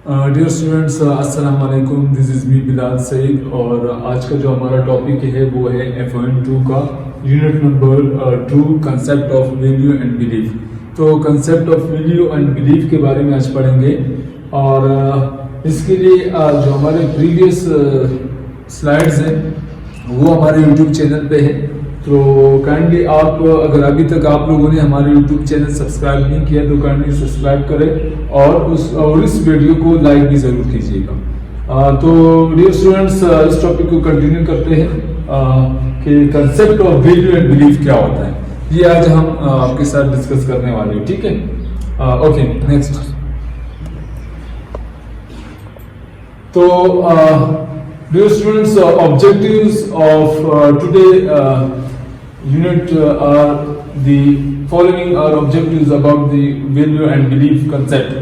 Dear students السلام علیکم. دس از می بلال سعید اور آج کا جو ہمارا ٹاپک ہے وہ ہے FON2 کا unit number 2 concept of value and belief. تو concept of value and belief کے بارے میں آج پڑھیں گے اور اس کے لیے جو ہمارے پریویس سلائڈز ہیں وہ ہمارے یوٹیوب چینل پہ ہے. تو کائنڈلی آپ اگر ابھی تک آپ لوگوں نے ہمارے یوٹیوب چینل سبسکرائب نہیں کیا تو کائنڈلی سبسکرائب کریں اور اس ویڈیو کو لائک بھی ضرور کیجیے گا. تو ڈیئر اسٹوڈنٹس اس ٹاپک کو کنٹینیو کرتے ہیں کہ concept of value and belief کیا ہوتا ہے. یہ آج ہم آپ کے ساتھ ڈسکس کرنے والے ہیں. ٹھیک ہے, اوکے نیکسٹ. تو dear students, objectives of today unit are the following are objectives about the value and belief concept.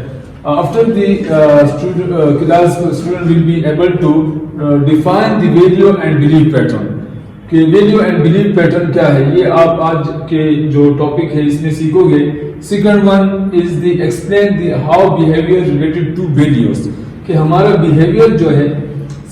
After the class, student will be able to define the value and belief pattern. کہ value and belief pattern کیا ہے یہ آپ آج کے جو topic ہے اس میں سیکھو گے. Second one is the explain the how behaviour related to values, کہ ہمارا بیہیویئر جو ہے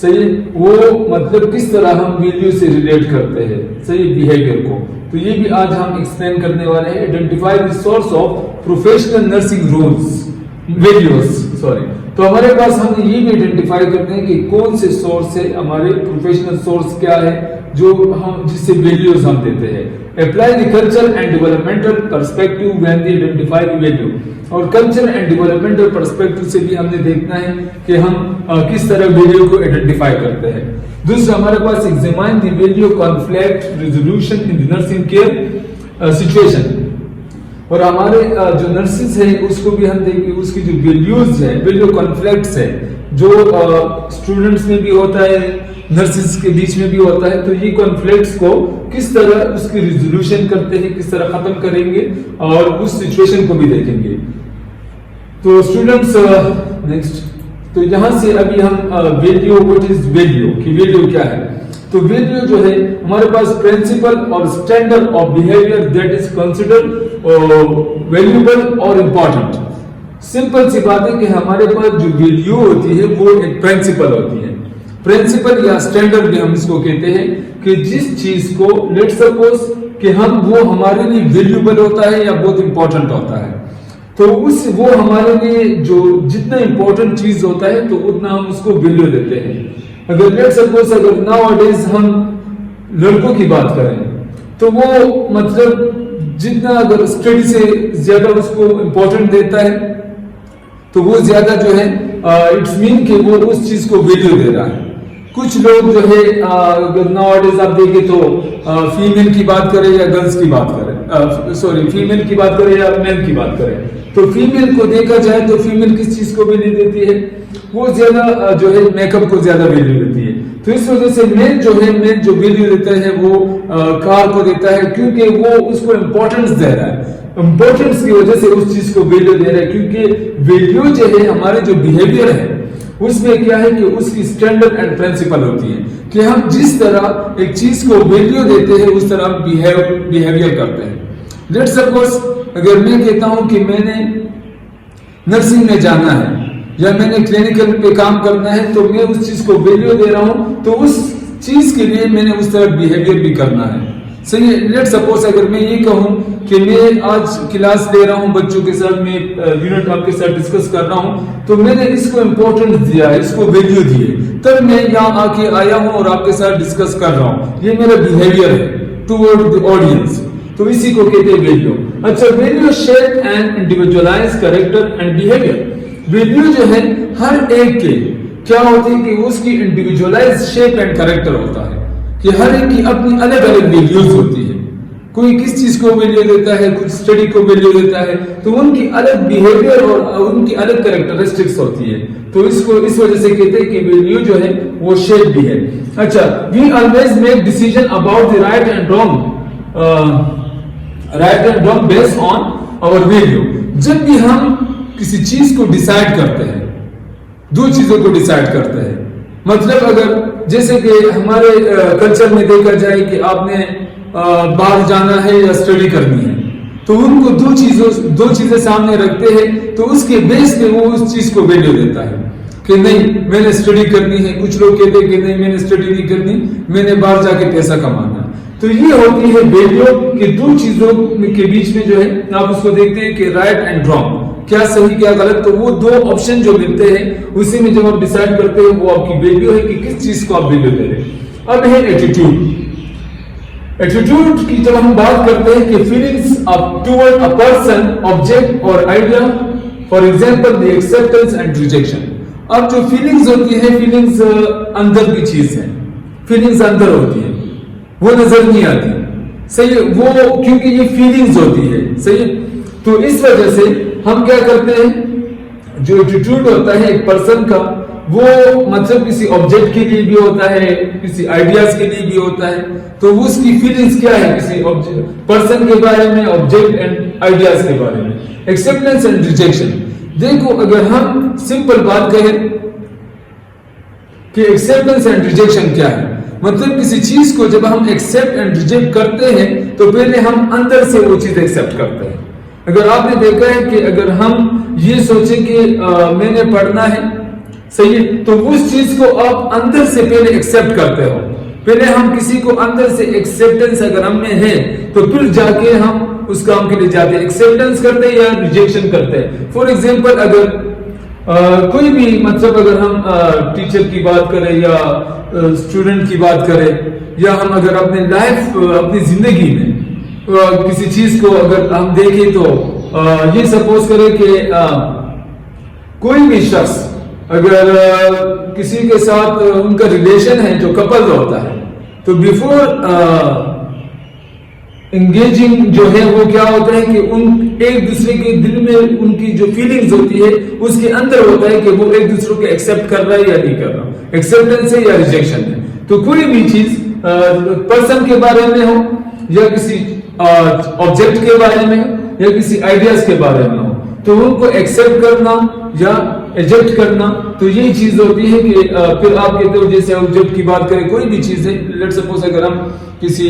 صحیح وہ مطلب کس طرح ہم ویلیو سے ریلیٹ کرتے ہیں صحیح بیہیویئر کو. تو یہ بھی آج ہم ایکسپلین کرنے والے ہیں. Identify the source of professional nursing roles values sorry. تو ہمارے پاس ہم یہ بھی آئیڈینٹیفائی کرتے ہیں کہ کون سے سورس ہے, ہمارے پروفیشنل سورس کیا ہے جو ہم جس سے ویلیوز ہم دیتے ہیں. Apply the culture and developmental perspective when the identify the value. اور کلچر اینڈ ڈیولپمنٹل پرسپیکٹو سے بھی ہم نے دیکھنا ہے کہ ہم کس طرح ویلیو کو آئیڈینٹیفائی کرتے ہیں. دوسرا ہمارے پاس examine the value conflict resolution in the nursing care situation. اور ہمارے جو نرسز ہیں اس کو بھی ہم دیکھیں اس کی جو ویلیوز ہے ویلیو کانفلکٹس ہے جو اسٹوڈنٹس میں بھی ہوتا ہے نرسز کے بیچ میں بھی ہوتا ہے. تو یہ کانفلکٹس کو کس طرح اس کی ریزولوشن کرتے ہیں, کس طرح ختم کریں گے اور اس سچویشن کو بھی دیکھیں گے. تو اسٹوڈنٹس نیکسٹ. تو یہاں سے ابھی ہم ویلیو وٹ از ویلیو کہ ویلیو کیا ہے. تو ویلیو جو ہے ہمارے پاس پرنسپل اور standard of behaviour that is considered valuable اور امپورٹنٹ. سمپل سی بات ہے کہ ہمارے پاس جو ویلیو ہوتی ہے وہ ایک پرنسپل ہوتی ہے. پرنسپل یا اسٹینڈرڈ بھی ہم اس کو کہتے ہیں کہ جس چیز کو لیٹ سپوز کہ ہم وہ ہمارے لیے ویلیوبل ہوتا ہے یا بہت امپورٹنٹ ہوتا ہے تو وہ ہمارے لیے جو جتنا امپورٹنٹ چیز ہوتا ہے تو اتنا ہم اس کو ویلیو دیتے ہیں. اگر لیٹ سپوز اگر ناؤ اڈیز ہم لڑکوں کی بات کریں تو وہ مطلب جتنا اگر اسٹڈی سے زیادہ اس کو امپورٹنٹ دیتا ہے تو وہ زیادہ جو ہے اٹس مین کہ وہ اس چیز کو ویلیو دے رہا ہے. کچھ لوگ جو ہے اگر ناؤ اڈیز آپ دیکھیں تو فیمیل کی بات کریں یا گرلز کی بات کریں سوری فیمیل کی بات کریں یا میل کی بات کریں تو فیمیل کو دیکھا جائے تو فیمیل کس چیز کو ویلیو دیتی ہے وہ زیادہ جو ہے میک اپ کو زیادہ ویلیو دیتی ہے. تو اس وجہ سے میل جو ویلیو دیتا ہے وہ کار کو دیتا ہے کیونکہ وہ اس کو امپورٹنس دے رہا ہے. امپورٹنس کی وجہ سے اس چیز کو ویلیو دے رہا ہے کیونکہ ویلیو جو ہے ہمارے جو بیہیویئر ہے اس میں کیا ہے کہ اس کی اسٹینڈرڈ اینڈ پرنسپل ہوتی ہے کہ ہم جس طرح ایک چیز کو ویلیو دیتے ہیں اس طرح ہم بیہیویئر کرتے ہیں. لیٹ سپوز اگر میں کہتا ہوں کہ میں نے نرسنگ میں جانا ہے یا میں نے کلینکل پہ کام کرنا ہے تو میں اس چیز کو ویلیو دے رہا ہوں تو اس چیز کے لیے میں نے اس طرح بیہیویئر بھی کرنا ہے. صحیح ہے. لیٹ سپوز اگر میں یہ کہوں کہ میں آج کلاس لے رہا ہوں بچوں کے ساتھ میں یونٹ آپ کے ساتھ ڈسکس کر رہا ہوں تو میں نے اس کو امپورٹنس دیا ہے اس کو ویلیو دی ہے تب میں یہاں آ کے آیا ہوں اور آپ کے ساتھ ڈسکس کر رہا ہوں. یہ میرا بیہیویئر ہے ٹوورڈ دی آڈینس تو اسی کو کہتے ہیں ویلیو. اچھا value shape and individualised character and behaviour. Value جو ہے ہر ایک کے کیا ہوتی ہے کہ اس کی انڈیویجولائز شیپ اینڈ کریکٹر ہوتا ہے کہ ہر ایک کی اپنی الگ الگ ویلیوز ہوتی ہے. کوئی کس چیز کو ویلیو دیتا ہے کچھ اسٹڈی کو ویلیو دیتا ہے تو ان کی الگ بیہیویئر اور ان کی الگ کریکٹرسٹکس ہوتی ہے. تو اس کو اس وجہ سے کہتے ہیں کہ ویلیو جو ہے وہ شیپ بھی ہے. اچھا we always make decision about the right and wrong based on our value. جب بھی ہم کسی چیز کو ڈیسائیڈ کرتے ہیں دو چیزوں کو ڈیسائیڈ کرتے ہیں مطلب اگر جیسے کہ ہمارے کلچر میں دیکھا جائے کہ آپ نے باہر جانا ہے یا اسٹڈی کرنی ہے تو ان کو دو چیزیں سامنے رکھتے ہیں تو اس کے بیس پہ وہ اس چیز کو ویلیو دیتا ہے. کہ نہیں میں نے اسٹڈی کرنی ہے، کچھ لوگ کہتے ہیں کہ نہیں میں نے اسٹڈی نہیں کرنی، میں نے باہر جا کے پیسہ کمانا. تو یہ ہوتی ہے ویلیو کہ دو چیزوں کے بیچ میں جو ہے آپ اس کو دیکھتے ہیں کہ رائٹ اینڈ رانگ، کیا صحیح کیا غلط. تو وہ دو آپشن جو ملتے ہیں اسی میں جب آپ ڈیسائیڈ کرتے ہیں وہ آپ کی ویلیو ہے کہ کس چیز کو آپ ویلیو دے رہے ہیں. اب ہے ایٹیٹیوڈ. ایٹیٹیوڈ کی جب ہم بات کرتے ہیں کہ feelings toward a person, object اور idea, for example the acceptance and rejection. اب جو فیلنگز ہوتی ہے، فیلنگز اندر کی چیز ہے، فیلنگز اندر ہوتی ہے، وہ نظر نہیں آتی. صحیح، وہ کیونکہ یہ فیلنگز ہوتی ہے. صحیح، تو اس وجہ سے ہم کیا کرتے ہیں، جو ایٹیٹیوڈ ہوتا ہے ایک پرسن کا، وہ مطلب کسی آبجیکٹ کے لیے بھی ہوتا ہے، کسی آئیڈیاز کے لیے بھی ہوتا ہے. تو اس کی فیلنگز کیا ہے کسی پرسن کے بارے میں، آبجیکٹ اینڈ آئیڈیاز کے بارے میں. Acceptance and rejection. دیکھو اگر ہم سمپل بات کہیں کہ ایکسپٹنس اینڈ ریجیکشن کیا ہے، مطلب کسی چیز کو جب ہم ایکسپٹ اینڈ ریجیکٹ کرتے ہیں تو پہلے ہم اندر سے وہ چیز ایکسپٹ کرتے ہیں. اگر آپ نے دیکھا ہے کہ اگر ہم یہ سوچیں کہ میں نے پڑھنا ہے، صحیح، تو اس چیز کو آپ اندر سے پہلے ایکسپٹ کرتے ہو. پہلے ہم کسی کو اندر سے ایکسپٹنس اگر ہم میں ہے تو پھر جا کے ہم اس کام کے لیے جاتے ہیں، ایکسپٹنس کرتے ہیں یا ریجیکشن کرتے ہیں. فار ایگزامپل اگر کوئی بھی مطلب اگر ہم ٹیچر کی بات کریں یا اسٹوڈنٹ کی بات کریں، یا ہم اگر اپنے لائف اپنی زندگی میں کسی چیز کو اگر ہم دیکھیں تو یہ سپوز کریں کہ کوئی بھی شخص اگر کسی کے ساتھ ان کا ریلیشن ہے جو کپل ہوتا ہے، تو بیفور انگیجنگ جو ہے وہ کیا ہوتا ہے کہ ایک دوسرے کے دل میں ان کی جو فیلنگز ہوتی ہے اس کے اندر ہوتا ہے کہ وہ ایک دوسرے کو ایکسپٹ کر رہا ہے یا نہیں کر رہا، ایکسپٹنس ہے یا ریجیکشن ہے. تو کوئی بھی چیز پرسن کے بارے میں ہو یا کسی آبجیکٹ کے بارے میں یا کسی آئیڈیاز کے بارے میں ہو، تو ان کو ایکسپٹ کرنا یا ایجیکٹ کرنا، تو یہی چیز ہوتی ہے کہ پھر آپ کہتے ہو جیسے آبجیکٹ کی بات کریں، کوئی بھی چیز ہے، لیٹ سپوز اگر ہم کسی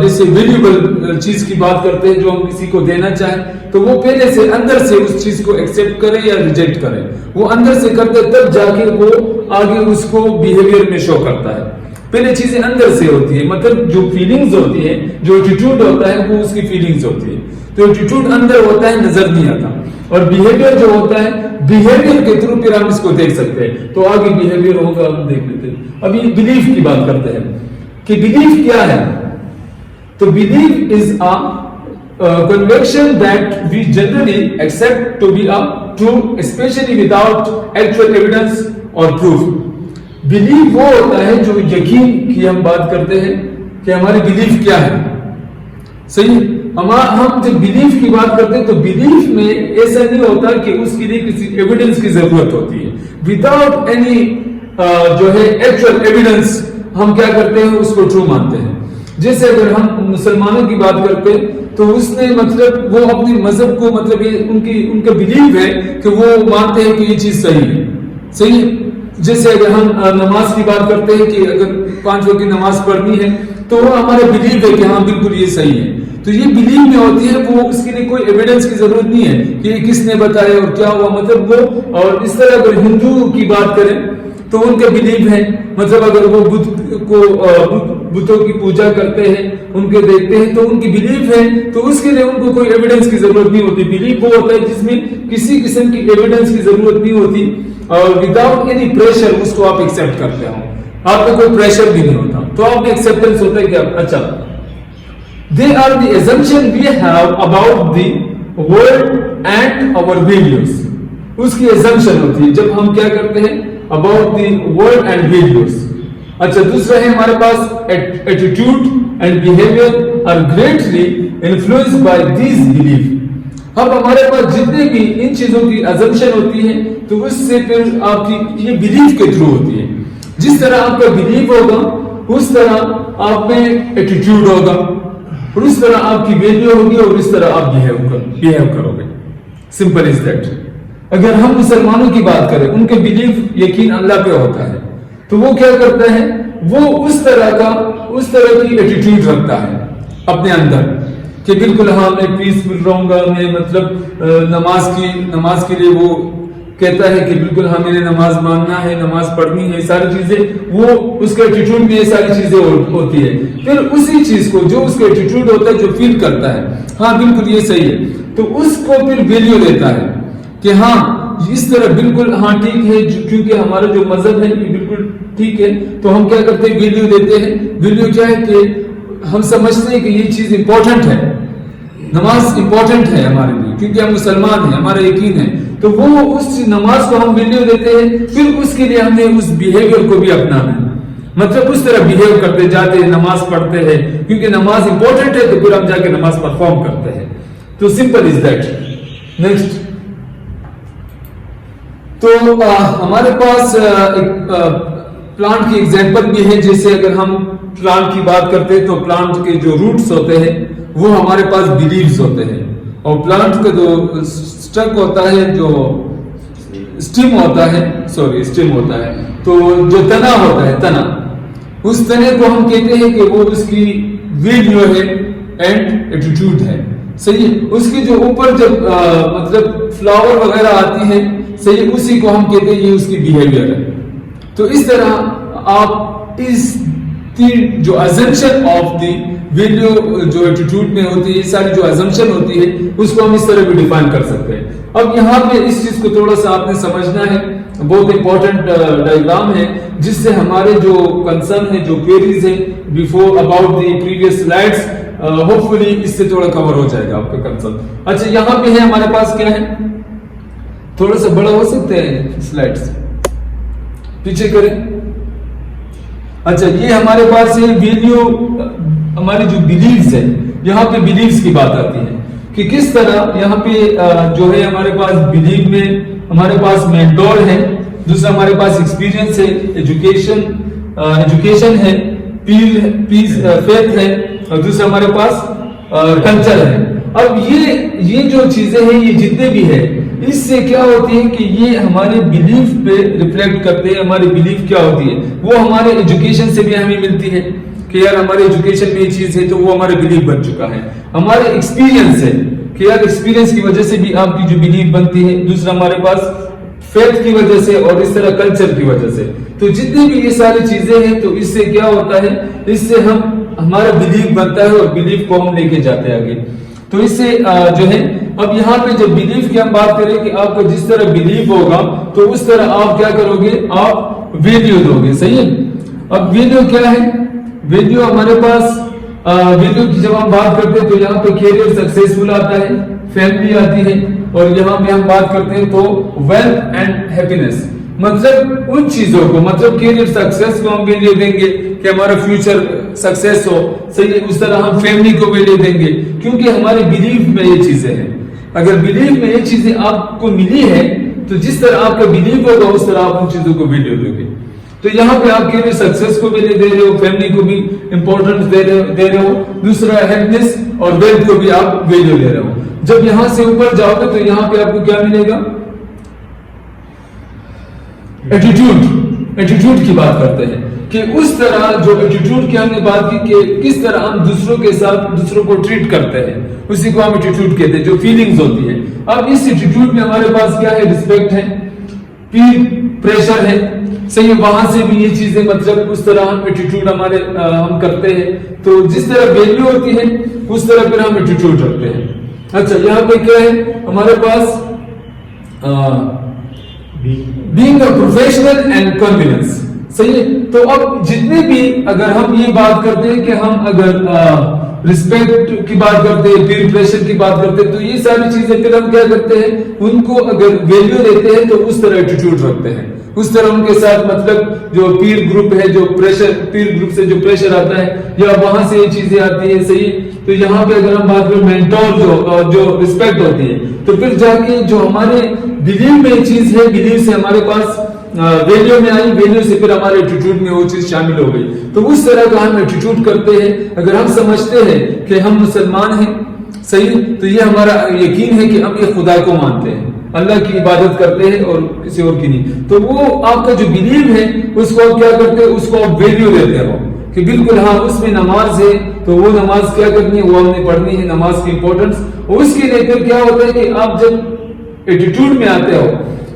ایسے ویلیوبل چیز کی بات کرتے ہیں جو ہم کسی کو دینا چاہیں، تو وہ پہلے سے اندر سے اس چیز کو ایکسپٹ کرے یا ریجیکٹ کرے. وہ اندر سے کرتے تب جا کے وہ آگے اس کو بیہیویئر میں شو کرتا ہے. پہلے چیزیں اندر سے ہوتی ہے، مطلب جو فیلنگز ہوتی ہے، جو ایٹیٹیوڈ ہوتا ہے وہ اس کی فیلنگز ہوتی ہے. تو ایٹیٹیوڈ اندر ہوتا ہے، نظر نہیں آتا. اور بیہیویئر جو ہوتا ہے، بیہیویئر کے تھرو پھر ہم اس کو دیکھ سکتے ہیں. تو آگے بیہیویئر ہوگا، ہم دیکھ لیتے ہیں. ابھی بلیف کی بات کرتے ہیں کہ بلیف کیا ہے. تو belief is conviction that we generally accept to be true, especially without actual evidence or proof. Belief وہ ہوتا ہے جو یقین کی ہم بات کرتے ہیں کہ ہماری بلیف کیا ہے. صحیح، ہم جب بلیف کی بات کرتے ہیں تو بلیف میں ایسا نہیں ہوتا کہ اس کے لیے کسی ایویڈنس کی ضرورت ہوتی ہے. وداؤٹ اینی جو ہے ایکچوئل ایویڈنس ہم کیا کرتے ہیں، اس کو ٹرو مانتے ہیں. جیسے اگر ہم مسلمانوں کی بات کرتے ہیں تو اس نے مطلب وہ اپنے مذہب کو مطلب ان کا بلیف ہے کہ وہ مانتے ہیں کہ یہ چیز صحیح ہے. صحیح، جیسے اگر ہم نماز کی بات کرتے ہیں کہ اگر 5 وقت کی نماز پڑھنی ہے تو وہ ہمارا بلیف ہے کہ ہاں بالکل یہ صحیح ہے. تو یہ بلیف میں ہوتی ہے، وہ اس کے لیے کوئی ایویڈنس کی ضرورت نہیں ہے کہ یہ کس نے بتایا اور کیا ہوا. مطلب وہ، اور اس طرح اگر ہندو کی بات کریں تو ان کا بلیف ہے، مطلب اگر وہ بتوں کی پوجا کرتے ہیں، ان کے دیکھتے ہیں تو ان کی بلیف ہے، تو اس کے لیے ان کو کوئی ایویڈنس کی ضرورت نہیں ہوتی. بلیف وہ ہوتا ہے جس میں کسی قسم کی ایویڈنس کی ضرورت نہیں ہوتی اور وداؤٹ اینی پریشر اس کو آپ ایکسپٹ کرتے ہو. آپ کو کوئی پریشر بھی نہیں ہوتا تو آپ میں ایکسپٹنس ہوتا ہے کہ اچھا they are the assumption we have about the world and our values. اس کی assumption ہوتی ہے جب ہم کیا کرتے ہیں about the world and values. اچھا، دوسرا ہے ہمارے پاس attitude and behavior are greatly influenced by these belief. اب ہمارے پاس جتنے بھی ان چیزوں کی assumption ہوتی ہے تو اس سے پھر آپ کی یہ belief کے تھرو ہوتی ہے. جس طرح آپ کا belief ہوگا اس طرح آپ میں attitude ہوگا اور اس طرح آپ کی ویلیو ہوگی اور اس طرح آپ بہیو کرو گے. Simple is that. اگر ہم مسلمانوں کی بات کریں، ان کے بلیف یقین اللہ پہ ہوتا ہے تو وہ کیا کرتا ہے، وہ اس طرح کی ایٹیٹیوڈ رکھتا ہے اپنے اندر کہ بالکل ہاں میں پیسفل رہوں گا، میں مطلب نماز کے لیے وہ کہتا ہے کہ بالکل ہاں میں نے نماز ماننا ہے، نماز پڑھنی ہے، ساری چیزیں، وہ اس کا ایٹیٹیوڈ میں یہ ساری چیزیں ہوتی ہے. پھر اسی چیز کو جو اس کا ایٹیٹیوڈ ہوتا ہے، جو فیل کرتا ہے ہاں بالکل یہ صحیح ہے، تو اس کو پھر ویلیو دیتا ہے کہ ہاں اس طرح بالکل ہاں ٹھیک ہے، کیونکہ ہمارا جو مذہب ہے یہ بالکل ٹھیک ہے، تو ہم کیا کرتے ہیں، ویلیو دیتے ہیں. ویلیو کیا ہے کہ ہم سمجھتے ہیں کہ یہ چیز امپورٹنٹ ہے، نماز امپورٹنٹ ہے ہمارے لیے، کیونکہ ہم مسلمان ہیں، ہمارا یقین ہے، تو وہ اس نماز کو ہم ویلیو دیتے ہیں. پھر اس کے لیے ہم نے اس بیہیویئر کو بھی اپنانا ہے، مطلب اس طرح بیہیو کرتے جاتے ہیں، نماز پڑھتے ہیں، کیونکہ نماز امپورٹنٹ ہے، تو پھر ہم جا کے نماز پرفارم کرتے ہیں. تو سمپل از دیٹ. نیکسٹ، تو ہمارے پاس ایک پلانٹ کی ایگزامپل بھی ہے. جیسے اگر ہم پلانٹ کی بات کرتے ہیں تو پلانٹ کے جو روٹس ہوتے ہیں وہ ہمارے پاس بلیوز ہوتے ہیں، اور پلانٹ کا جو سٹک ہوتا ہے، جو اسٹیم ہوتا ہے، اسٹیم ہوتا ہے، تو جو تنا ہوتا ہے، تنا، اس تنے کو ہم کہتے ہیں کہ وہ اس کی ویلیو ہے اینڈ ایٹیٹیوڈ ہے. صحیح ہے. اس کے جو اوپر جب مطلب فلاور وغیرہ آتی ہے، صحیح، اسی کو ہم کہتے ہیں یہ اس کی بیہیویئر ہے. تو اس طرح آپ اس جو ازمپشن آف دی ویلیو جو ایٹیٹیوڈ میں ہوتی ہے، یہ ساری جو ازمپشن ہوتی ہے اس کو ہم اس طرح بھی ڈیفائن کر سکتے ہیں. اب یہاں پہ اس چیز کو تھوڑا سا آپ نے سمجھنا ہے، بہت امپورٹنٹ ڈائیگرام ہے جس سے ہمارے جو کنسرن ہے، جو کوئریز ہیں before about the previous slides, hopefully اس سے تھوڑا کور ہو جائے گا آپ کا کنسرن. اچھا، یہاں پہ ہے ہمارے پاس کیا ہے، تھوڑا سا بڑا ہو سکتے ہیں سلائیڈز، پیچھے کریں. اچھا، یہ ہمارے پاس ہے ویلیو، ہماری جو بلیفز ہے، یہاں پہ بلیفز کی بات آتی ہے کہ کس طرح یہاں پہ جو ہے ہمارے پاس بلیف میں ہمارے پاس مینٹور ہے، دوسرا ہمارے پاس ایکسپیرینس ہے، ایجوکیشن ہے، فیتھ ہے، اور دوسرا ہمارے پاس کلچر ہے. اب یہ جو چیزیں ہیں، یہ جتنے بھی ہیں، اس سے کیا ہوتی ہے کہ یہ ہمارے بلیف پہ ریفلیکٹ کرتے ہیں. ہماری بلیف کیا ہوتی ہے، وہ ہمارے ایجوکیشن سے بھی ہمیں ملتی ہے کہ یار ہمارے ایجوکیشن میں یہ چیز ہے، تو وہ ہمارے بلیف بن چکا ہے. ہمارے ایکسپیرینس ہے کہ یار ایکسپیرینس کی وجہ سے بھی آپ کی جو بلیف بنتی ہے. دوسرا ہمارے پاس فیتھ کی وجہ سے، اور اس طرح کلچر کی وجہ سے. تو جتنی بھی یہ ساری چیزیں ہیں، تو اس سے کیا ہوتا ہے، اس سے ہمارا بلیف بنتا ہے، اور بلیف کو ہم لے کے جاتے ہیں آگے. تو اس سے جو ہے، اب یہاں پہ جب بلیف کی ہم بات کریں کہ آپ کو جس طرح بلیف ہوگا تو اس طرح آپ کیا کرو گے، آپ ویلیو دو گے. صحیح ہے. اب ویلیو کیا ہے، ویلیو ہمارے پاس ویلیو کی جب ہم بات کرتے ہیں تو یہاں پہ کیریئر سکسیسفل آتا ہے، فیملی آتی ہے، اور یہاں پہ ہم بات کرتے ہیں تو ویلتھ اینڈ ہیپینس. مطلب ان چیزوں کو، مطلب کیریئر سکسیس کو ہم ویلیو دیں گے کہ ہمارا فیوچر سکسیس ہو. صحیح ہے. اس طرح ہم فیملی کو ویلیو دیں گے کیونکہ ہمارے بلیف میں یہ چیزیں ہیں. اگر بلیف میں یہ چیزیں آپ کو ملی ہے تو جس طرح آپ کا بلیف ہوگا اس طرح آپ ان چیزوں کو ویلیو دو گے. تو یہاں پہ آپ کیریئر سکسیس کو ویلیو دے رہے ہو، فیملی کو بھی امپورٹنس دے رہے ہو، دوسرا ہیپینس اور ویلتھ کو بھی آپ ویلیو دے رہے ہو. جب یہاں سے اوپر جاؤ گے تو یہاں پہ آپ کو کیا ملے گا، ایٹیٹیوڈ کی بات کرتے ہیں کہ اس طرح جو ایٹیٹیوڈ کی ہم نے بات کی کہ کس طرح ہم دوسروں کے ساتھ دوسروں کو ٹریٹ کرتے ہیں، اسی کو ہم ایٹیٹیوڈ کہتے ہیں، جو فیلنگز ہوتی ہے. اب اس ایٹیٹیوڈ میں ہمارے پاس کیا ہے، رسپیکٹ ہے، پیر پریشر ہے. صحیح. وہاں سے بھی یہ چیزیں، مطلب اس طرح ہم ایٹیٹیوڈ ہم کرتے ہیں. تو جس طرح ویلیو ہوتی ہے اس طرح پھر ہم ایٹیٹیوڈ رکھتے ہیں. اچھا، یہاں پہ کیا ہے ہمارے پاس being a professional and convenience. صحیح ہے. تو اب جتنے بھی اگر ہم یہ بات کرتے ہیں کہ ہم اگر رسپیکٹ کی بات کرتے ہیں، پیر پریشر کی بات کرتے ہیں، تو یہ ساری چیزیں پھر ہم کیا کرتے ہیں، ان کو اگر ویلیو دیتے ہیں تو اس طرح ایٹیٹیوڈ رکھتے ہیں. اس طرح ان کے ساتھ مطلب جو پیر گروپ ہے، جو پیر گروپ سے جو پریشر آتا ہے یا وہاں سے یہ چیزیں آتی ہیں. صحیح. تو یہاں پہ اگر ہم بات کریں مینٹور جو رسپیکٹ ہوتی ہے، تو پھر جا کے جو ہمارے بلیو میں یہ چیز ہے، بلیو سے ہمارے پاس ویلیو میں آئی، ویلیو سے پھر ہمارے ایٹیٹیوڈ میں وہ چیز شامل ہو گئی. تو اس طرح کا ہم ایٹیٹیوڈ کرتے ہیں. اگر ہم سمجھتے ہیں کہ ہم مسلمان ہیں، صحیح، تو یہ ہمارا یقین ہے کہ ہم یہ خدا کو مانتے ہیں، اللہ کی عبادت کرتے ہیں اور کسی اور کی نہیں. تو وہ آپ کا جو بلیو ہے اس کو آپ کیا کرتے ہیں، اس کو آپ ویلیو دیتے ہو کہ بالکل ہاں اس میں نماز ہے تو وہ نماز کیا کرنی ہے، وہ ہم نے پڑھنی ہے، نماز کی امپورٹنس. اور اس کے لیے پھر کیا ہوتا ہے کہ آپ جب ایٹیٹیوڈ میں آتے ہو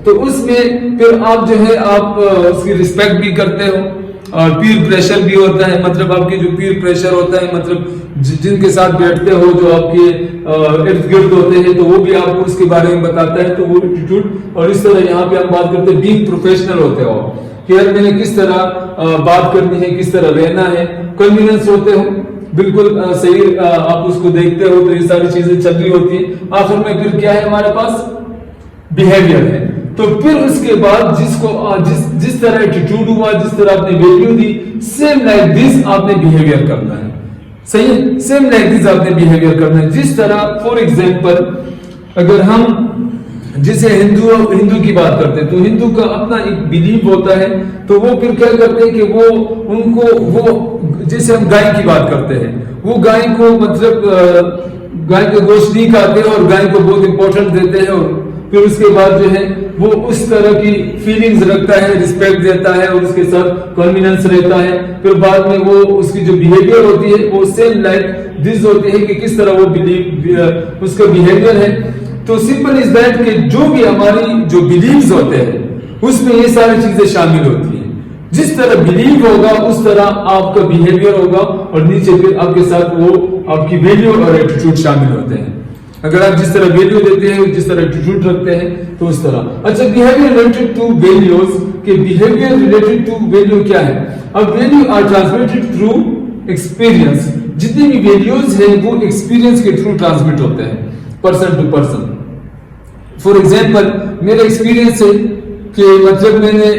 تو اس میں پھر آپ جو ہے آپ اس کی رسپیکٹ بھی کرتے ہو، اور پیر پریشر بھی ہوتا ہے، مطلب آپ کے جو پیر پریشر ہوتا ہے، مطلب جن کے ساتھ بیٹھتے ہو، جو آپ کے ارد گرد ہوتے ہیں، تو وہ بھی آپ کو اس کے بارے میں بتاتا ہے، تو وہ ایٹیٹیوڈ. اور اس طرح یہاں پہ ہم بات کرتے ہیں بینگ پروفیشنل ہوتے ہو کہ یار میں نے کس طرح بات کرنی ہے، کس طرح رہنا ہے. کنویننس ہوتے ہو، بالکل صحیح آپ اس کو دیکھتے ہو، تو یہ ساری چیزیں چل رہی ہوتی ہیں. آخر میں پھر کیا ہے ہمارے پاس؟ بیہیویئر ہے. تو پھر اس کے بعد جس طرح ایٹیٹیوڈ ہوا، جس طرح آپ نے value the, same like this آپ نے بیہیویئر کرنا ہے. صحیح ہے، سیم لائک دس آپ نے بیہیویئر کرنا ہے. جس طرح فور ایگزامپل اگر ہم جسے ہندو کی بات کرتے ہیں، تو ہندو کا اپنا ایک بلیف ہوتا ہے، تو وہ پھر کیا کرتے ہیں کہ وہ جیسے ہم گائے کی بات کرتے ہیں، وہ گائے کو مطلب گائے کا گوشت نہیں کھاتے اور گائے کو بہت امپورٹنٹ دیتے ہیں. اور پھر اس کے بعد جو ہے وہ اس طرح کی فیلنگز رکھتا ہے، رسپیکٹ دیتا ہے اور اس کے ساتھ کانفیڈنس رہتا ہے. پھر بعد میں وہ اس کی جو بیہیویئر ہوتی ہے وہ سیم لائک دس ہوتی ہے کہ کس طرح وہ اس کا بیہیویئر ہے. تو سمپل از دیٹ کہ جو بھی ہماری جو بلیفز ہوتے ہیں اس میں یہ ساری چیزیں شامل ہوتی ہیں. جس طرح بلیف ہوگا اس طرح آپ کا بیہیویئر ہوگا، اور نیچے پھر آپ کے ساتھ وہ آپ کی ویلیو اور ایٹیٹیوڈ شامل ہوتے ہیں. اگر آپ جس طرح ویلیو دیتے ہیں، جس طرح ایٹیٹیوڈ رکھتے ہیں، تو اس طرح. اچھا، بیہیویئر ریلیٹڈ ٹو ویلیوز، کہ بیہیویئر ریلیٹڈ ٹو ویلیو کیا ہے؟ اب value are transmitted through experience. جتنی بھی ویلیوز ہیں وہ ایکسپیرینس کے تھرو ٹرانسمٹ ہوتے ہیں person to person. For example میرا ایکسپیرینس ہے کہ مطلب میں نے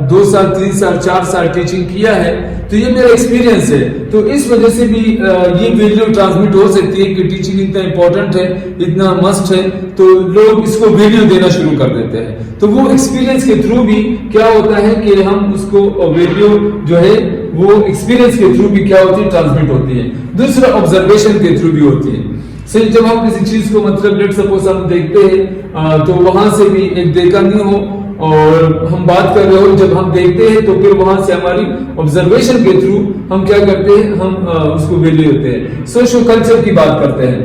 2 سال 3 سال 4 سال ٹیچنگ کیا ہے، تو یہ میرا ایکسپیرینس ہے. تو اس وجہ سے بھی یہ ویلیو ٹرانسمٹ ہو سکتی ہے کہ ٹیچنگ اتنا امپورٹنٹ ہے، اتنا مسٹ ہے، تو لوگ اس کو ویلیو دینا شروع کر دیتے ہیں. تو وہ ایکسپیرینس کے تھرو بھی کیا ہوتا ہے کہ ہم اس کو ویلیو جو ہے وہ ایکسپیرینس کے تھرو بھی کیا ہوتی ہے؟ ٹرانسمٹ ہوتی ہے. دوسرا آبزرویشن کے تھرو بھی ہوتی ہے. صحیح، جب ہم کسی چیز کو مطلب لیٹ سپوز ہم دیکھتے ہیں تو وہاں سے بھی ایک دیکھا نہیں ہو اور ہم بات کر رہے ہو، جب ہم دیکھتے ہیں تو پھر وہاں سے ہماری آبزرویشن کے تھرو ہم کیا کرتے ہیں؟ ہم اس کو ویلیو دیتے ہیں. سوشو کلچر کی بات کرتے ہیں.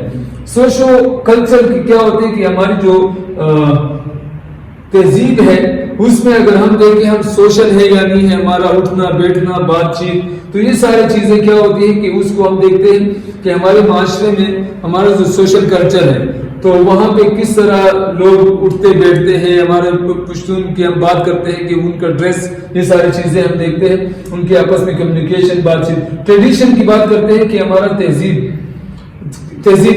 سوشو کلچر کی کیا ہوتے ہیں کہ ہماری جو تہذیب ہے اس میں اگر ہم دیکھیں ہم سوشل ہے یا نہیں ہے، ہمارا اٹھنا بیٹھنا بات چیت، تو یہ ساری چیزیں کیا ہوتی ہیں کہ اس کو ہم دیکھتے ہیں کہ ہمارے معاشرے میں ہمارا جو سوشل کلچر ہے تو وہاں پہ کس طرح لوگ اٹھتے بیٹھتے ہیں. ہمارے پشتون کی ہم بات کرتے ہیں کہ ان کا ڈریس، یہ ساری چیزیں ہم دیکھتے ہیں، ان کے آپس میں کمیونیکیشن، بات چیت. ٹریڈیشن کی بات کرتے ہیں کہ ہمارا تہذیب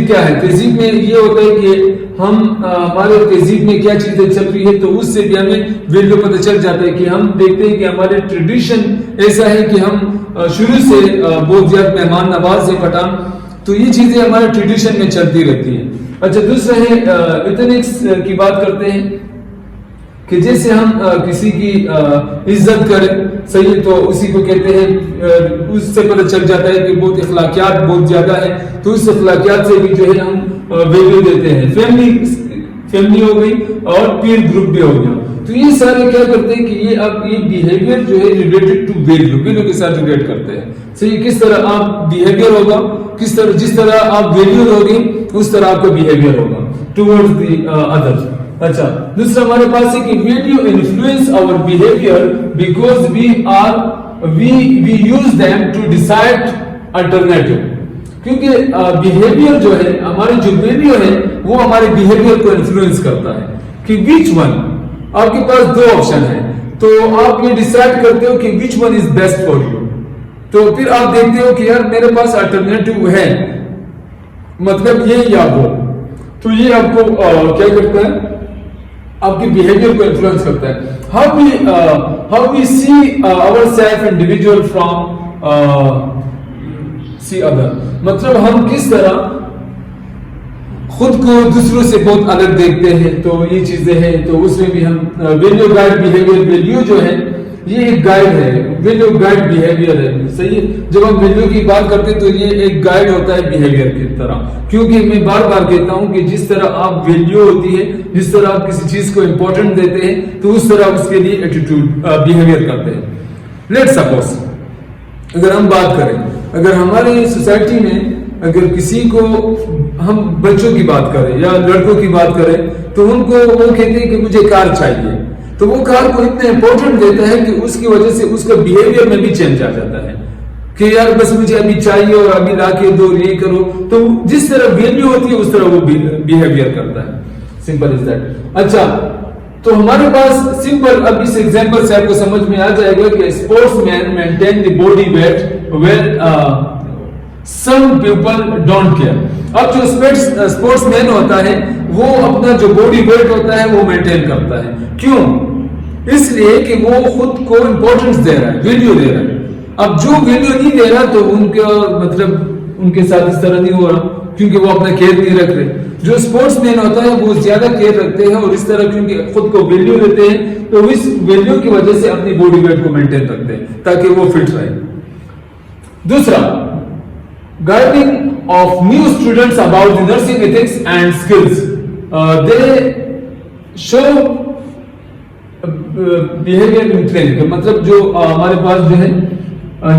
کیا ہے. تہذیب میں یہ ہوتا ہے کہ ہم ہمارے تہذیب میں کیا چیزیں چل رہی ہے، تو اس سے بھی ہمیں ویلیو پتہ چل جاتا ہے کہ ہم دیکھتے ہیں کہ ہمارے ٹریڈیشن ایسا ہے کہ ہم شروع سے بہت زیادہ مہمان نواز ہے پٹھان، تو یہ چیزیں ہمارے ٹریڈیشن میں چلتی رہتی ہیں. اچھا، دوسرا ہے ایتھنکس کی بات کرتے ہیں کہ جیسے ہم کسی کی عزت کریں، صحیح، تو اسی کو کہتے ہیں، اس سے پتہ چل جاتا ہے کہ بہت اخلاقیات بہت زیادہ ہے، تو اس اخلاقیات سے بھی جو ہے ہم ویلیو دیتے ہیں. فیملی ہو گئی اور پیر گروپ بھی ہو گیا. تو یہ سارے کیا کرتے ہیں کہ یہ بیہیویئر جو ہے ریلیٹڈ ٹو ویلیو کے ساتھ ریلیٹ کرتے ہیں. صحیح، کس طرح آپ بیہیویئر ہوگا، جس طرح آپ ویلیو ہوگی اس طرح آپ کا بیہیویئر ہوگا ٹوورڈز دی ادرز. اچھا، دوسرا ہمارے پاس ہے کہ value influence our behaviour because we use them to decide alternative. کیونکہ بیہیویئر جو ہے، ہماری جو ویلیو ہے وہ ہمارے بیہیویئر کو انفلوئنس کرتا ہے کہ وچ ون. آپ کے پاس 2 آپشن ہیں، تو آپ یہ ڈیسائیڈ کرتے ہو کہ which one is best for you. تو پھر آپ دیکھتے ہو کہ یار میرے پاس الٹرنیٹو ہے، مطلب یہ یا وہ، تو یہ آپ کو کیا کرتا ہے؟ آپ کی بیہیویئر کو انفلوئنس کرتا ہے. How we see ourselves individual from see other. مطلب ہم کس طرح خود کو دوسروں سے بہت الگ دیکھتے ہیں، تو یہ چیزیں ہیں. تو اس میں بھی ہم ویلیو گائیڈ بیہیویئر، ویلیو جو ہے یہ ایک گائیڈ ہے، ویلیو گائیڈ بیہیویئر ہے. صحیح، جب ہم ویلیو کی بات کرتے ہیں تو یہ ایک گائیڈ ہوتا ہے بیہیویئر کی طرح. کیونکہ میں بار بار کہتا ہوں کہ جس طرح آپ ویلیو ہوتی ہے، جس طرح آپ کسی چیز کو امپورٹنٹ دیتے ہیں، تو اس طرح اس کے لیے ایٹیٹیوڈ بیہیویئر کرتے ہیں. لیٹ سپوز اگر ہم بات کریں، اگر ہماری سوسائٹی میں اگر کسی کو ہم بچوں کی بات کریں یا لڑکوں کی بات کریں، تو ان کو وہ کہتے ہیں کہ مجھے کار چاہیے. تو وہ کار کو اتنا امپورٹنٹ دیتا ہے کہ اس کی وجہ سے اس کا بیہیویئر میں بھی چینج آ جاتا ہے کہ یار بس مجھے ابھی چاہیے اور ابھی لا کے دو، یہ کرو. تو جس طرح ویلیو ہوتی ہے اس طرح وہ بیہیویئر کرتا ہے. Simple is that. اچھا تو ہمارے پاس سمپل، اب اس ایگزامپل سے آپ کو سمجھ میں آ جائے گا کہ sportsman maintain the body weight well some people don't care. اب جو اسپورٹس مین ہوتا ہے وہ اپنا جو باڈی ویٹ ہوتا ہے وہ مینٹین کرتا ہے. کیوں؟ اس لیے کہ وہ خود کو امپورٹنس دے رہا ہے، ویلیو دے رہا ہے. اب جو ویلیو نہیں دے رہا تو ان کا مطلب ان کے ساتھ اس طرح نہیں ہو رہا کیونکہ وہ اپنا کیئر نہیں رکھ رہے. جو اسپورٹس مین ہوتا ہے وہ زیادہ کیئر رکھتے ہیں اور اس طرح کیونکہ خود کو ویلیو دیتے ہیں تو اس ویلیو کی وجہ سے اپنی باڈی ویٹ کو مینٹین رکھتے ہیں تاکہ وہ فٹ رہے. دوسرا، guiding of new students about the nursing ethics and skills. They show behaviour in clinic. مطلب جو ہمارے پاس جو ہے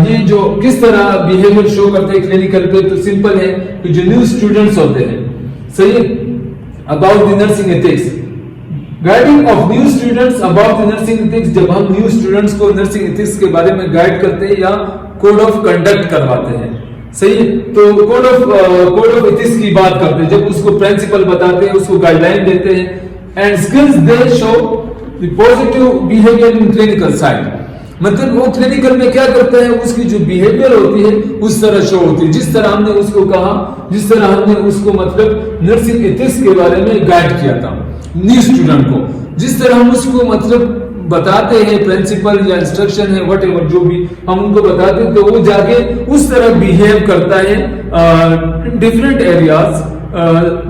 یہ جو کس طرح بیہیویئر شو کرتے ہیں کلینیکل پہ، تو سمپل ہے کہ جو نیو اسٹوڈنٹس ہوتے ہیں، صحیح ہے، about the nursing ethics. Guiding of new students about the nursing ethics. جب ہم نیو اسٹوڈنٹس کو نرسنگ ایتھکس کے بارے میں گائیڈ کرتے ہیں یا کوڈ آف کنڈکٹ کرواتے ہیں، صحیح ہے، تو کوڈ آف ایتھکس کی بات کرتے ہیں. جب اس کو پرنسپل بتاتے ہیں، اس کو گائیڈ لائن دیتے ہیں. And skills they show the positive behaviour in clinical side. مطلب وہ کلینیکل میں کیا کرتا ہے، اس کی جو بیہیویئر ہوتی ہے اس طرح شو ہوتی ہے، جس طرح ہم نے اس کو کہا، جس طرح ہم نے اس کو مطلب نرسنگ ایتھکس کے بارے میں گائیڈ کیا تھا نیو اسٹوڈنٹ کو، جس طرح ہم اس کو مطلب بتاتے ہیں پرنسپل یا انسٹرکشن ہے وٹ ایور جو بھی ہم ان کو بتاتے ہیں تو وہ جا کے اس طرح بیہیو کرتا ہے different areas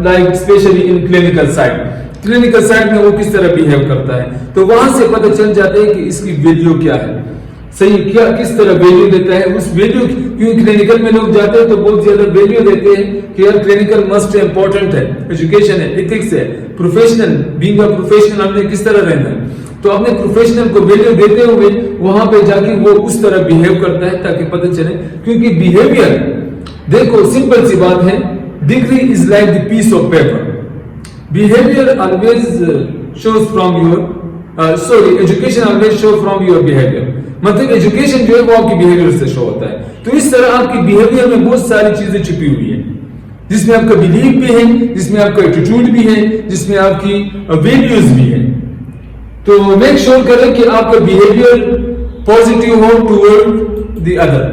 like specially in clinical side. Clinical side میں وہ کس طرح بیہیو کرتا ہے تو وہاں سے پتہ چل جاتا ہے کہ اس کی ویلیو کیا ہے، صحیح، کیا کس طرح ویلیو دیتا ہے. اس ویلیو کیونکہ کلینیکل میں لوگ جاتے ہیں تو بہت زیادہ ویلیو دیتے ہیں کہ یار کلینیکل مسٹ امپورٹنٹ ہے، ایجوکیشن ہے، ایتھکس ہے، پروفیشنل بینگ اے پروفیشنل ہم نے کس طرح رہنا ہے. تو اپنے پروفیشنل کو ویلیو دیتے ہوئے وہاں پہ جا کے وہ اس طرح بیہیو کرتا ہے تاکہ پتہ چلے. کیونکہ بیہیویئر دیکھو سمپل سی بات ہے، degree is like the piece of paper. Behavior always shows from your education always show from your behavior. مطلب ایجوکیشن جو ہے وہ آپ کی بیہیویئر سے شو ہوتا ہے. تو اس طرح آپ کی بیہیویئر میں بہت ساری چیزیں چھپی ہوئی ہیں جس میں آپ کا بلیف بھی ہے، جس میں آپ کا ایٹیٹیوڈ بھی ہے، جس میں آپ کی ویلیوز بھی ہیں. تو میک شور کریں کہ آپ کا بیہیویئر پازیٹیو ہو ٹورڈ دی ادر.